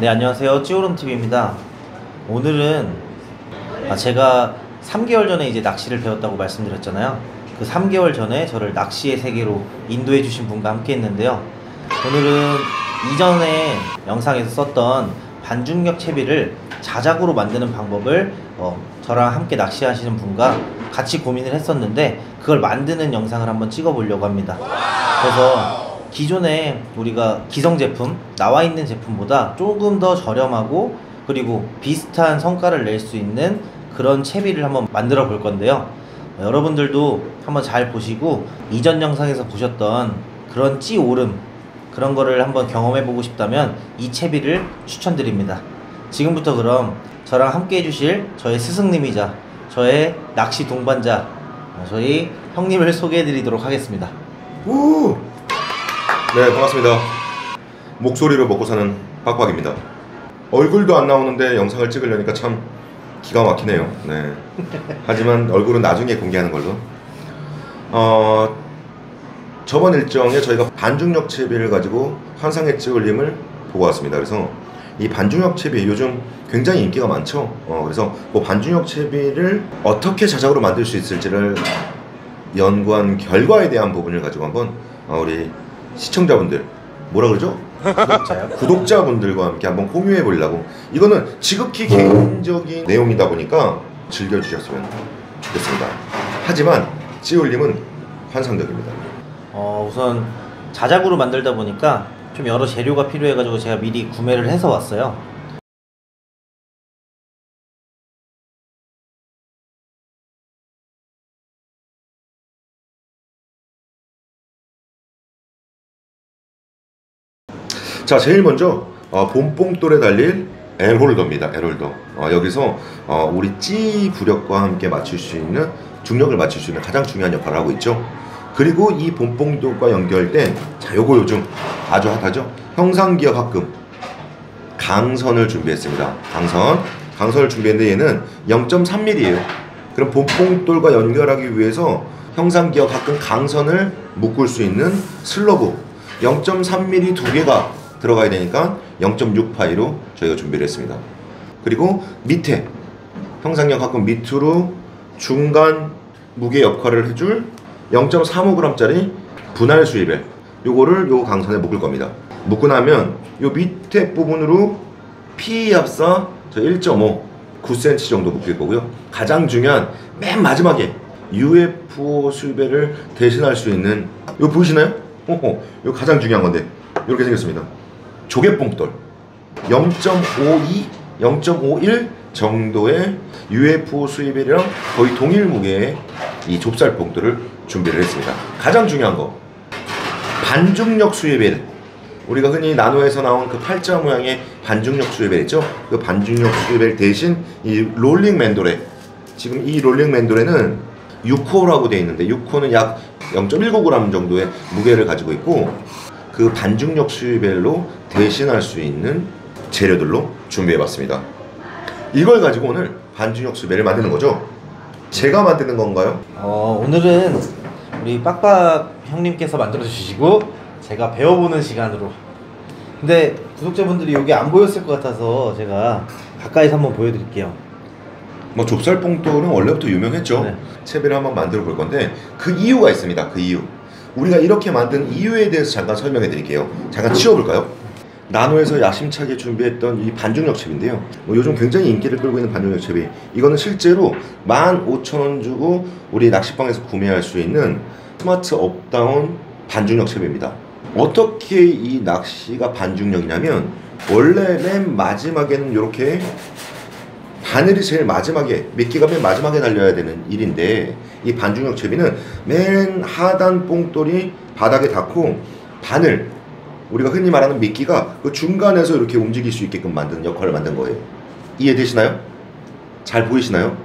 네, 안녕하세요. 찌오름TV입니다. 오늘은 제가 3개월 전에 이제 낚시를 배웠다고 말씀드렸잖아요. 그 3개월 전에 저를 낚시의 세계로 인도해 주신 분과 함께 했는데요. 오늘은 이전에 영상에서 썼던 반중력 채비를 자작으로 만드는 방법을 저랑 함께 낚시하시는 분과 같이 고민을 했었는데, 그걸 만드는 영상을 한번 찍어 보려고 합니다. 그래서 기존에 우리가 기성 제품, 나와 있는 제품보다 조금 더 저렴하고 그리고 비슷한 성과를 낼 수 있는 그런 채비를 한번 만들어 볼 건데요. 여러분들도 한번 잘 보시고 이전 영상에서 보셨던 그런 찌오름, 그런 거를 한번 경험해 보고 싶다면 이 채비를 추천드립니다. 지금부터 그럼 저랑 함께 해주실 저의 스승님이자 저의 낚시 동반자, 저희 형님을 소개해 드리도록 하겠습니다. 우! 네, 반갑습니다. 목소리로 먹고 사는 빡빡입니다. 얼굴도 안 나오는데 영상을 찍으려니까 참 기가 막히네요. 네. 하지만 얼굴은 나중에 공개하는 걸로. 저번 일정에 저희가 반중력 채비를 가지고 환상의 찌울림을 보고 왔습니다. 그래서 이 반중력 채비 요즘 굉장히 인기가 많죠. 그래서 그 반중력 채비를 어떻게 자작으로 만들 수 있을지를 연구한 결과에 대한 부분을 가지고 한번 우리 시청자분들, 뭐라 그러죠? 구독자분들과 함께 한번 공유해 보려고. 이거는 지극히 개인적인 내용이다 보니까 즐겨주셨으면 좋겠습니다. 하지만 찌울림은 환상적입니다. 우선 자작으로 만들다 보니까 좀 여러 재료가 필요해가지고 제가 미리 구매를 해서 왔어요. 자, 제일 먼저 봄뽕돌에 달릴 L홀더입니다. L홀더. 여기서 우리 찌 부력과 함께 맞출 수 있는, 중력을 맞출 수 있는 가장 중요한 역할을 하고 있죠. 그리고 이 봄뽕돌과 연결된, 자, 요거 요즘 아주 핫하죠. 형상기억 합금 강선을 준비했습니다. 강선을 준비했는데 얘는 0.3mm예요. 그럼 봄뽕돌과 연결하기 위해서 형상기억 합금 강선을 묶을 수 있는 슬러브 0.3mm 두 개가 들어가야 되니까 0.6파이로 저희가 준비를 했습니다. 그리고 밑에 형상기억 합금 밑으로 중간 무게 역할을 해줄 0.35g짜리 분할 수입벨, 요거를 요 강선에 묶을 겁니다. 묶고 나면 요 밑에 부분으로 PE 합사 1.5 9cm 정도 묶일 거고요. 가장 중요한 맨 마지막에 UFO 수입벨을 대신할 수 있는, 요 보이시나요? 요 가장 중요한 건데 이렇게 생겼습니다. 조개뽕돌 0.52, 0.51 정도의 UFO 수입벨이랑 거의 동일 무게의 이 좁쌀뽕돌을 준비를 했습니다. 가장 중요한 거, 반중력 수입벨. 우리가 흔히 나노에서 나온 그 팔자 모양의 반중력 수입벨 있죠? 그 반중력 수입벨 대신 이 롤링 맨도레, 지금 이 롤링 맨도레는 6호라고 되어 있는데 6호는 약 0.19g 정도의 무게를 가지고 있고, 그 반중력 수입벨로 대신할 수 있는 재료들로 준비해봤습니다. 이걸 가지고 오늘 반중력 수입벨을 만드는 거죠. 제가 만드는 건가요? 오늘은 우리 빡빡 형님께서 만들어 주시고 제가 배워보는 시간으로. 근데 구독자분들이 여기 안 보였을 것 같아서 제가 가까이서 한번 보여드릴게요. 뭐 좁쌀뽕돌은 원래부터 유명했죠. 네. 채비를 한번 만들어 볼 건데 그 이유가 있습니다. 그 이유, 우리가 이렇게 만든 이유에 대해서 잠깐 설명해 드릴게요. 잠깐 치워볼까요? 나노에서 야심차게 준비했던 이 반중력 채비인데요, 요즘 굉장히 인기를 끌고 있는 반중력 채비, 이거는 실제로 15,000원 주고 우리 낚시방에서 구매할 수 있는 스마트 업다운 반중력 채비입니다. 어떻게 이 낚시가 반중력이냐면, 원래 맨 마지막에는 이렇게 바늘이 제일 마지막에, 미끼가 맨 마지막에 달려야 되는 일인데, 이 반중력 채비는 맨 하단 뽕돌이 바닥에 닿고 바늘, 우리가 흔히 말하는 미끼가 그 중간에서 이렇게 움직일 수 있게끔 만드는 역할을 만든 거예요. 이해되시나요? 잘 보이시나요?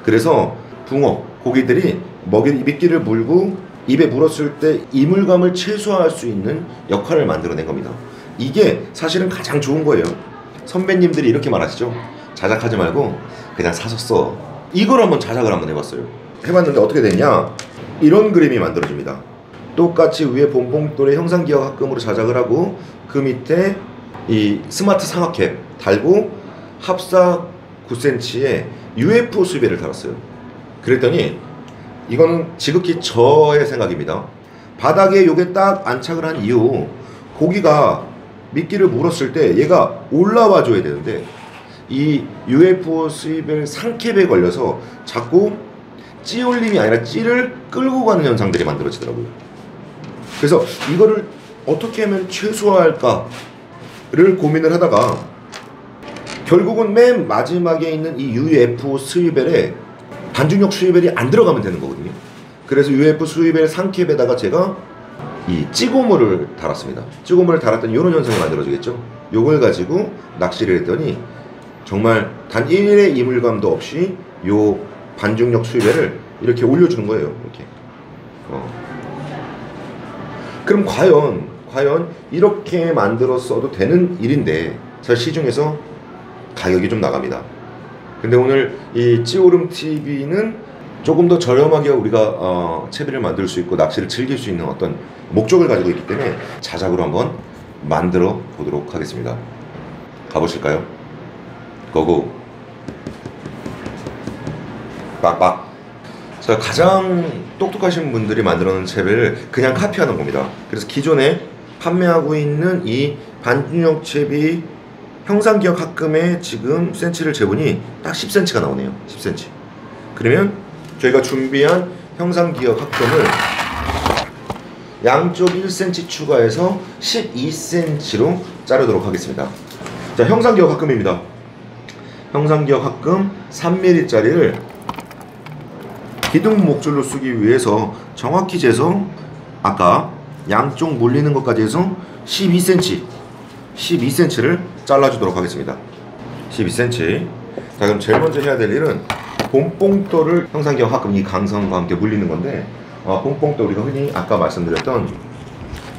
그래서 붕어, 고기들이 미끼를 물고 입에 물었을 때 이물감을 최소화할 수 있는 역할을 만들어낸 겁니다. 이게 사실은 가장 좋은 거예요. 선배님들이 이렇게 말하시죠. 자작하지 말고 그냥 사서 써. 이걸 한번 자작을 한번 해봤어요. 해봤는데 어떻게 됐냐, 이런 그림이 만들어집니다. 똑같이 위에 봄뽕돌의 형상기억 합금으로 자작을 하고 그 밑에 이 스마트 상하캡 달고 합사 9cm에 UFO 수입배를 달았어요. 그랬더니 이거는 지극히 저의 생각입니다. 바닥에 요게 딱 안착을 한 이후 고기가 미끼를 물었을 때 얘가 올라와 줘야 되는데 이 UFO 수입벨 상캡에 걸려서 자꾸 찌올림이 아니라 찌를 끌고 가는 현상들이 만들어지더라고요. 그래서 이거를 어떻게 하면 최소화할까를 고민을 하다가 결국은 맨 마지막에 있는 이 UFO 수입벨에 반중력 수입벨이 안 들어가면 되는 거거든요. 그래서 UFO 수입벨 상캡에다가 제가 이 찌고물을 달았습니다. 찌고물을 달았더니 이런 현상이 만들어지겠죠. 요걸 가지고 낚시를 했더니 정말 단 1일의 이물감도 없이 요 반중력 수입배를 이렇게 올려주는 거예요. 이렇게. 그럼 과연 이렇게 만들었어도 되는 일인데 사실 시중에서 가격이 좀 나갑니다. 근데 오늘 이 찌오름 TV는 조금 더 저렴하게 우리가 채비를 만들 수 있고 낚시를 즐길 수 있는 어떤 목적을 가지고 있기 때문에 자작으로 한번 만들어 보도록 하겠습니다. 가보실까요? 고고. 빡빡. 자, 가장 똑똑하신 분들이 만들어 놓은 채비를 그냥 카피하는 겁니다. 그래서 기존에 판매하고 있는 이 반중력 채비 형상기억 합금에 지금 센치를 재보니 딱 10cm가 나오네요. 10cm. 그러면 저희가 준비한 형상기억 합금을 양쪽 1cm 추가해서 12cm로 자르도록 하겠습니다. 자, 형상기억 합금입니다. 형상기억 합금 3mm짜리를 기둥 목줄로 쓰기 위해서 정확히 재서 아까 양쪽 물리는 것까지 해서 12cm를 잘라주도록 하겠습니다. 12cm. 자, 그럼 제일 먼저 해야 될 일은 봄뽕돌을 형상기억 합금 이 강선과 함께 물리는 건데 봄뽕돌 우리가 흔히 아까 말씀드렸던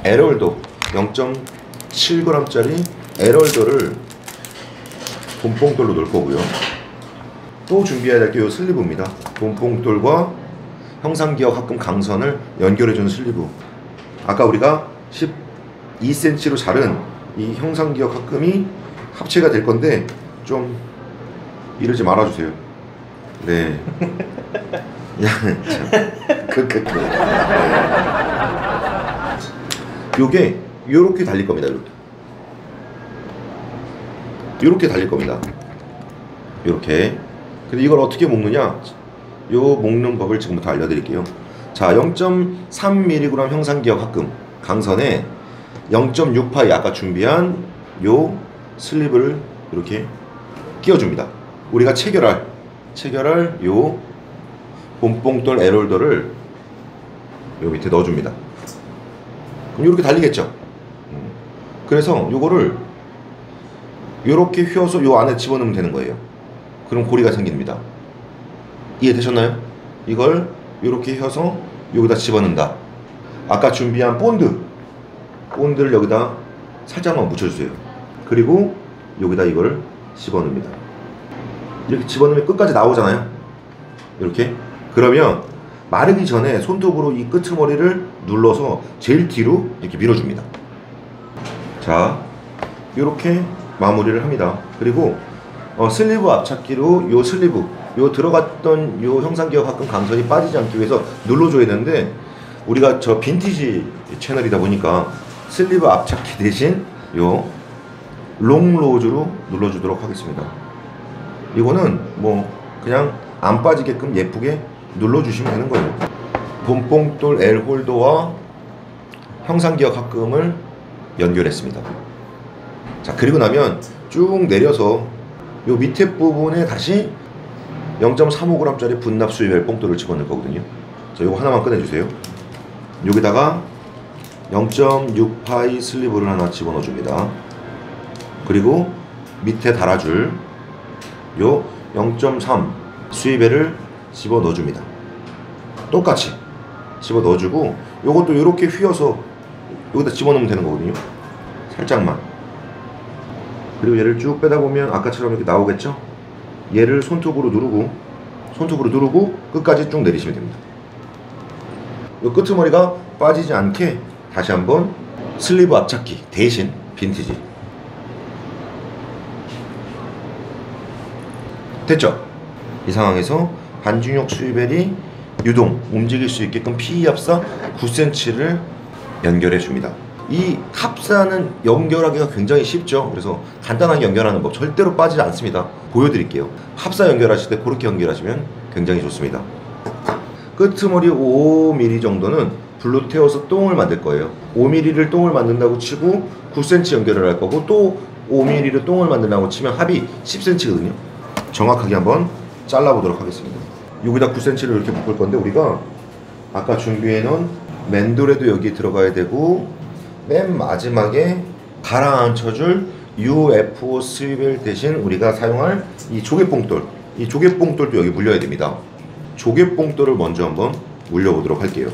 에럴도 0.7g짜리 에럴도를 봄뽕돌로 넣을 거고요. 또 준비해야 될 게 이 슬리브입니다. 봄뽕돌과 형상기억 합금 강선을 연결해주는 슬리브. 아까 우리가 12cm로 자른 이 형상기억 합금이 합체가 될 건데 좀 이러지 말아주세요. 네. 야, 참. 네. 요게 요렇게 달릴 겁니다. 요렇게 달릴 겁니다. 요렇게. 근데 이걸 어떻게 묶느냐? 요 묶는 법을 지금부터 알려드릴게요. 자, 0.3mg 형상기억 합금 강선에 0.6파이 아까 준비한 요 슬립을 이렇게 끼워줍니다. 우리가 체결할 요 봄뽕돌 에롤더를 요 밑에 넣어줍니다. 그럼 이렇게 달리겠죠. 그래서 요거를 요렇게 휘어서 요 안에 집어넣으면 되는 거예요. 그럼 고리가 생깁니다. 이해되셨나요? 이걸 요렇게 휘어서 여기다 집어넣는다. 아까 준비한 본드를 여기다 살짝만 묻혀주세요. 그리고 여기다 이걸 집어넣습니다. 이렇게 집어넣으면 끝까지 나오잖아요. 이렇게. 그러면 마르기 전에 손톱으로 이 끄트머리를 눌러서 제일 뒤로 이렇게 밀어줍니다. 자, 이렇게 마무리를 합니다. 그리고 슬리브 앞찾기로 요 슬리브 요 들어갔던 요 형상기억 합금 강선이 빠지지 않기 위해서 눌러줘야 되는데 우리가 저 빈티지 채널이다 보니까 슬리브 앞찾기 대신 요 롱로즈로 눌러주도록 하겠습니다. 이거는 뭐 그냥 안 빠지게끔 예쁘게 눌러주시면 되는 거예요. 봄뽕돌 L홀더와 형상기억 합금을 연결했습니다. 자, 그리고 나면 쭉 내려서 요 밑에 부분에 다시 0.35g짜리 분납 수입 뽕돌을 집어넣을 거거든요. 자, 요거 하나만 꺼내주세요. 여기다가 0.6파이 슬리브를 하나 집어넣어 줍니다. 그리고 밑에 달아줄 요 0.3 수입배를 집어넣어 줍니다. 똑같이 집어넣어 주고 요것도 이렇게 휘어서 여기다 집어넣으면 되는 거거든요. 살짝만. 그리고 얘를 쭉 빼다 보면 아까처럼 이렇게 나오겠죠? 얘를 손톱으로 누르고 끝까지 쭉 내리시면 됩니다. 이 됐죠? 이 상황에서 반중력 수위벨이 유동, 움직일 수 있게끔 PE 합사 9cm를 연결해 줍니다. 이 합사는 연결하기가 굉장히 쉽죠. 그래서 간단하게 연결하는 법 절대로 빠지지 않습니다. 보여드릴게요. 합사 연결하실 때 그렇게 연결하시면 굉장히 좋습니다. 끄트머리 5mm 정도는 불로 태워서 똥을 만들 거예요. 5mm를 똥을 만든다고 치고 9cm 연결을 할 거고, 또 5mm를 똥을 만든다고 치면 합이 10cm거든요. 정확하게 한번 잘라보도록 하겠습니다. 여기다 9cm를 이렇게 묶을 건데, 우리가 아까 준비해 놓은 맨돌에도 여기 들어가야 되고, 맨 마지막에 가라앉혀줄 UFO 스위벨 대신 우리가 사용할 이 조개뽕돌, 이 조개뽕돌도 여기 물려야 됩니다. 조개뽕돌을 먼저 한번 물려보도록 할게요.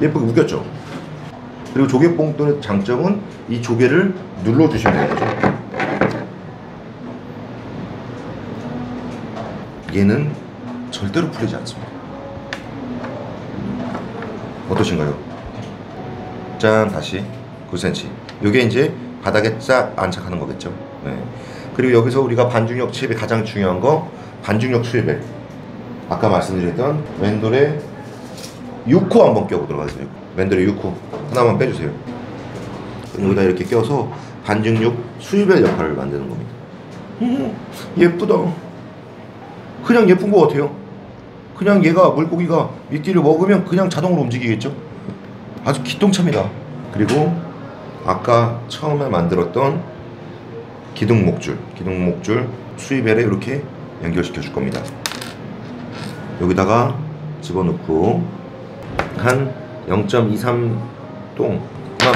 예쁘게 묶였죠? 그리고 조개뽕돌의 장점은 이 조개를 눌러주시면 되는 거죠. 얘는 절대로 풀리지 않습니다. 어떠신가요? 짠, 다시 9cm. 이게 이제 바닥에 쫙 안착하는 거겠죠. 네. 그리고 여기서 우리가 반중력 칩이 가장 중요한 거, 반중력 수입벨. 아까 말씀드렸던 맨돌에 6호 한번 껴보도록 하겠습니다. 맨돌에 6호 하나만 빼주세요. 여기다 이렇게 껴서 반중력 수입벨 역할을 만드는 겁니다. 예쁘다. 그냥 예쁜 것 같아요. 그냥 얘가, 물고기가 미끼를 먹으면 그냥 자동으로 움직이겠죠. 아주 기똥차입니다. 그리고 아까 처음에 만들었던 기둥목줄 수입벨에 이렇게 연결시켜 줄 겁니다. 여기다가 집어넣고 한 0.23동만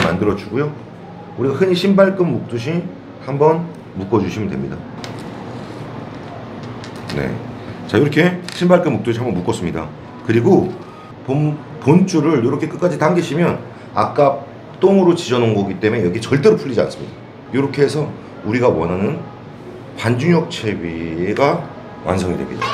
만들어 주고요. 우리가 흔히 신발끈 묶듯이 한번 묶어 주시면 됩니다. 네. 자, 이렇게 신발끈 묶듯이 한번 묶었습니다. 그리고 본줄을 이렇게 끝까지 당기시면 아까 똥으로 지져놓은 거기 때문에 여기 절대로 풀리지 않습니다. 이렇게 해서 우리가 원하는 반중력 채비가 완성이 됩니다.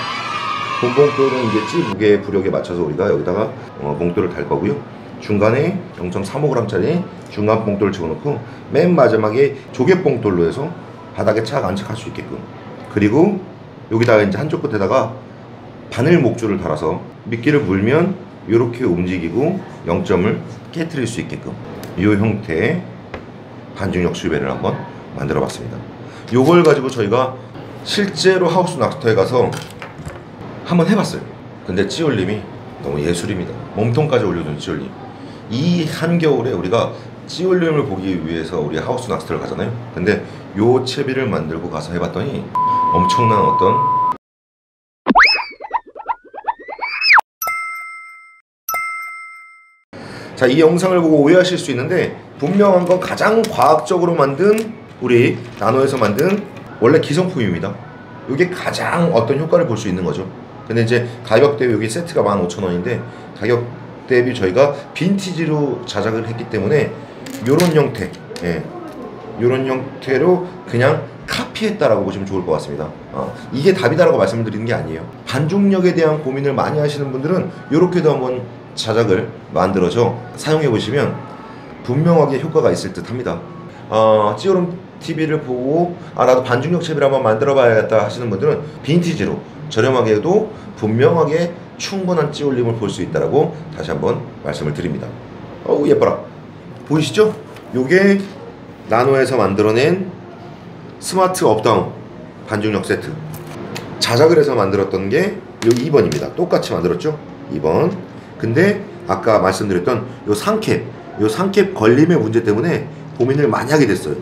본봉돌은 이제 찌 무게 부력에 맞춰서 우리가 여기다가 봉돌을 달 거고요. 중간에 0.35g짜리 중간 봉돌을 집어넣고 맨 마지막에 조개 봉돌로 해서 바닥에 착 안착할 수 있게끔, 그리고 여기다가 이제 한쪽 끝에다가 바늘 목줄을 달아서 미끼를 물면 이렇게 움직이고 0점을 깨트릴 수 있게끔 이 형태의 반중력 수입벨을 한번 만들어 봤습니다. 요걸 가지고 저희가 실제로 하우스 낚시터에 가서 한번 해봤어요. 근데 찌올림이 너무 예술입니다. 몸통까지 올려준 찌올림. 이 한겨울에 우리가 찌올림을 보기 위해서 우리 하우스 낚시터를 가잖아요. 근데 요 채비를 만들고 가서 해봤더니 엄청난 어떤 자, 이 영상을 보고 오해하실 수 있는데, 분명한 건 가장 과학적으로 만든 우리 나노에서 만든 원래 기성품입니다. 이게 가장 어떤 효과를 볼 수 있는 거죠. 근데 이제 가격 대비 여기 세트가 15,000원인데 가격 대비 저희가 빈티지로 자작을 했기 때문에 요런 형태, 요런 형태로 그냥 카피했다라고 보시면 좋을 것 같습니다. 이게 답이다라고 말씀을 드리는 게 아니에요. 반중력에 대한 고민을 많이 하시는 분들은 요렇게도 한번 자작을 만들어서 사용해 보시면 분명하게 효과가 있을 듯 합니다. 찌오름 TV를 보고 나도 반중력 채비를 한번 만들어 봐야겠다 하시는 분들은 빈티지로 저렴하게도 분명하게 충분한 찌올림을 볼 수 있다라고 다시 한번 말씀을 드립니다. 어우, 예뻐라. 보이시죠? 요게 나노에서 만들어낸 스마트 업다운 반중력 세트. 자작을 해서 만들었던 게 요 2번입니다. 똑같이 만들었죠? 2번. 근데 아까 말씀드렸던 요 상캡 걸림의 문제 때문에 고민을 많이 하게 됐어요.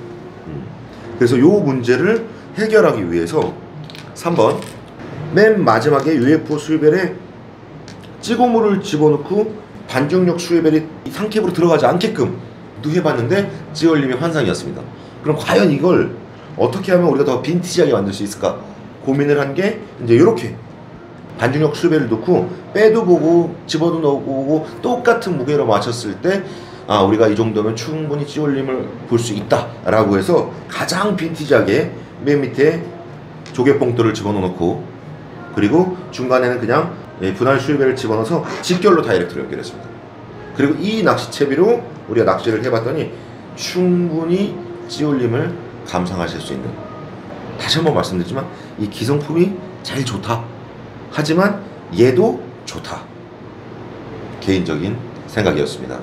그래서 요 문제를 해결하기 위해서 3번 맨 마지막에 UFO 수입벨에 찌고물을 집어넣고 반중력 수입벨이 상캡으로 들어가지 않게끔 해봤는데 찌올림이 환상이었습니다. 그럼 과연 이걸 어떻게 하면 우리가 더 빈티지하게 만들 수 있을까 고민을 한 게 이제 이렇게 반중력 수입벨을 넣고 빼도 보고 집어도 넣고 똑같은 무게로 맞췄을 때 우리가 이 정도면 충분히 찌올림을 볼 수 있다 라고 해서 가장 빈티지하게 맨 밑에 조개뽕돌을 집어넣고 그리고 중간에는 그냥 분할 슈리벨을 집어넣어서 직결로 다이렉트로 연결했습니다. 그리고 이 낚시채비로 우리가 낚시를 해봤더니 충분히 찌올림을 감상하실 수 있는, 다시 한번 말씀드리지만 이 기성품이 제일 좋다, 하지만 얘도 좋다, 개인적인 생각이었습니다.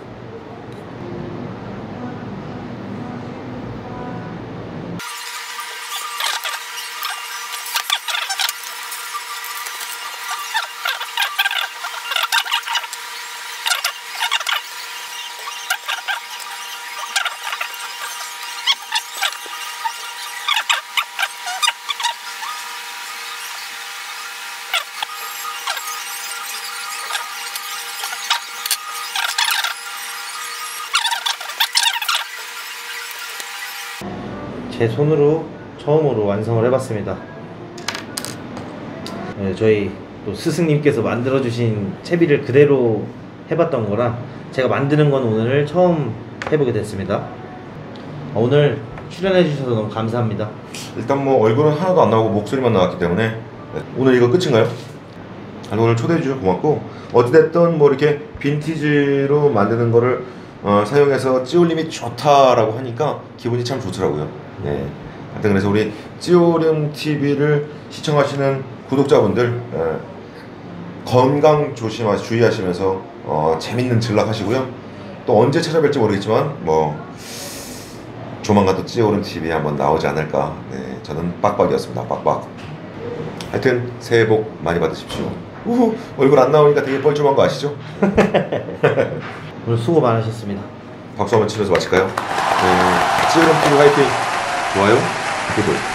제 손으로 처음으로 완성을 해봤습니다. 네, 저희 또 스승님께서 만들어주신 채비를 그대로 해봤던 거라 제가 만드는 건 오늘 처음 해보게 됐습니다. 오늘 출연해주셔서 너무 감사합니다. 일단 뭐 얼굴은 하나도 안 나오고 목소리만 나왔기 때문에 오늘 이거 끝인가요? 오늘 초대해 주셔서 고맙고, 어찌됐든 뭐 이렇게 빈티지로 만드는 거를 사용해서 찌올림이 좋다라고 하니까 기분이 참 좋더라고요. 네. 하여튼 그래서 우리 찌오름 TV를 시청하시는 구독자분들 건강 주의하시면서 재밌는 전락하시고요. 또 언제 찾아뵐지 모르겠지만 뭐 조만간 또 찌오름 TV에 한번 나오지 않을까. 네, 저는 빡빡이었습니다. 빡빡. 하여튼 새해 복 많이 받으십시오. 우후, 얼굴 안 나오니까 되게 뻘쭘한 거 아시죠? 오늘 수고 많으셨습니다. 박수 한번 치면서 마칠까요? 찌오름 TV 화이팅! 좋아요, 구독.